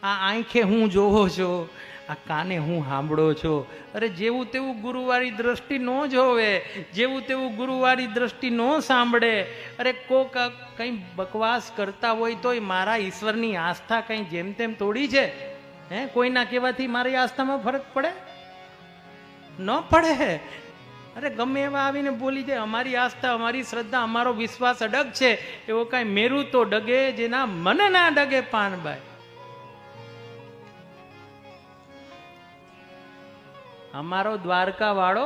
આ આંખે હું જોવો છો, આ કાને હું સાંભળો છો. અરે જેવું તેવું ગુરુવારી દ્રષ્ટિ ન જોવે, જેવું તેવું ગુરુવારી દ્રષ્ટિ ન સાંભળે. અરે કોક કંઈ બકવાસ કરતા હોય તોય મારા ઈશ્વરની આસ્થા કંઈ જેમ તેમ તોડી છે? હે, કોઈના કહેવાથી મારી આસ્થામાં ફરક પડે? ન પડે. અરે ગમે એવા આવીને બોલી જાય, અમારી આસ્થા, અમારી શ્રદ્ધા, અમારો વિશ્વાસ અડગ છે. એવો કાંઈ મેરું તો ડગે, જેના મને ના ડગે પાનબાઈ. અમારો દ્વારકા વાળો,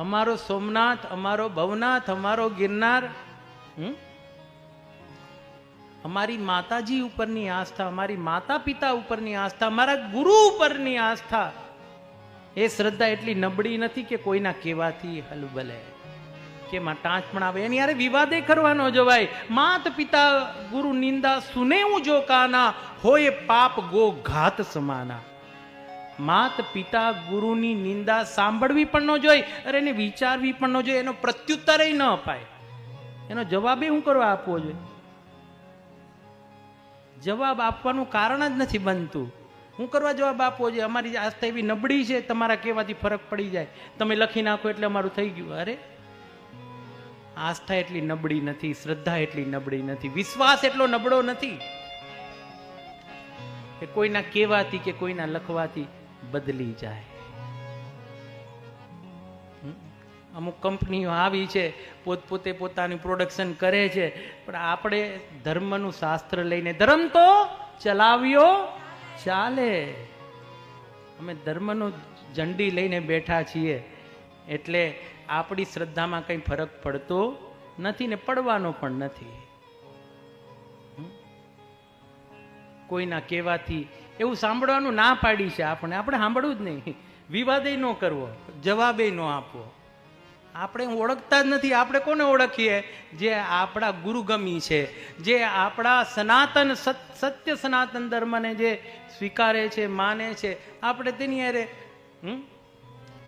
અમારો સોમનાથ, અમારો ભવનાથ, અમારો ગિરનાર, અમારી માતાજી ઉપરની આસ્થા, અમારી માતા પિતા ઉપરની આસ્થા, અમારા ગુરુ ઉપરની આસ્થા, એ શ્રદ્ધા એટલી નબળી નથી કે કોઈના કહેવાથી હલબલે કે માં ટાંચ પણ આવે. એની યારે વિવાદે કરવાનો જવાય. માત પિતા ગુરુ નિંદા સુનેવું જો કાના, હોય પાપ ગો ઘાત સમાના. માત પિતા ગુરુની નિંદા સાંભળવી પણ ન જોઈએ, અરે એને વિચારવી પણ ન જોઈએ, એનો પ્રત્યુત્તર ન અપાય. એનો જવાબ શું કરવા આપવો જોઈએ? જવાબ આપવાનું કારણ જ નથી બનતું. હું કરવા જવાબ આપવો જોઈએ? અમારી આસ્થા એવી નબળી છે, તમારા કહેવાથી ફરક પડી જાય, તમે લખી નાખો એટલે અમારું થઈ ગયું. અરે આસ્થા એટલી નબળી નથી, શ્રદ્ધા એટલી નબળી નથી, વિશ્વાસ એટલો નબળો નથી કે કોઈના કહેવાથી કે કોઈના લખવાથી બદલી જાય. અમુક કંપનીઓ આવી છે, પોતપોતે પોતાની પ્રોડક્શન કરે છે, પણ આપણે ધર્મનું શાસ્ત્ર લઈને, ધર્મ તો ચલાવ્યો ચાલે. અમે ધર્મનું ઝંડી લઈને બેઠા છીએ, એટલે આપણી શ્રદ્ધામાં કંઈ ફરક પડતો નથી ને પડવાનો પણ નથી. કોઈના કહેવાથી એવું સાંભળવાનું ના પાડી છે આપણે સાંભળવું જ નહીં. વિવાદે ન કરવો, જવાબે ન આપવો. આપણે ઓળખતા જ નથી. આપણે કોને ઓળખીએ? જે આપણા ગુરુગમી છે, જે આપણા સનાતન સત્ય સનાતન ધર્મને જે સ્વીકારે છે, માને છે, આપણે તેની હારે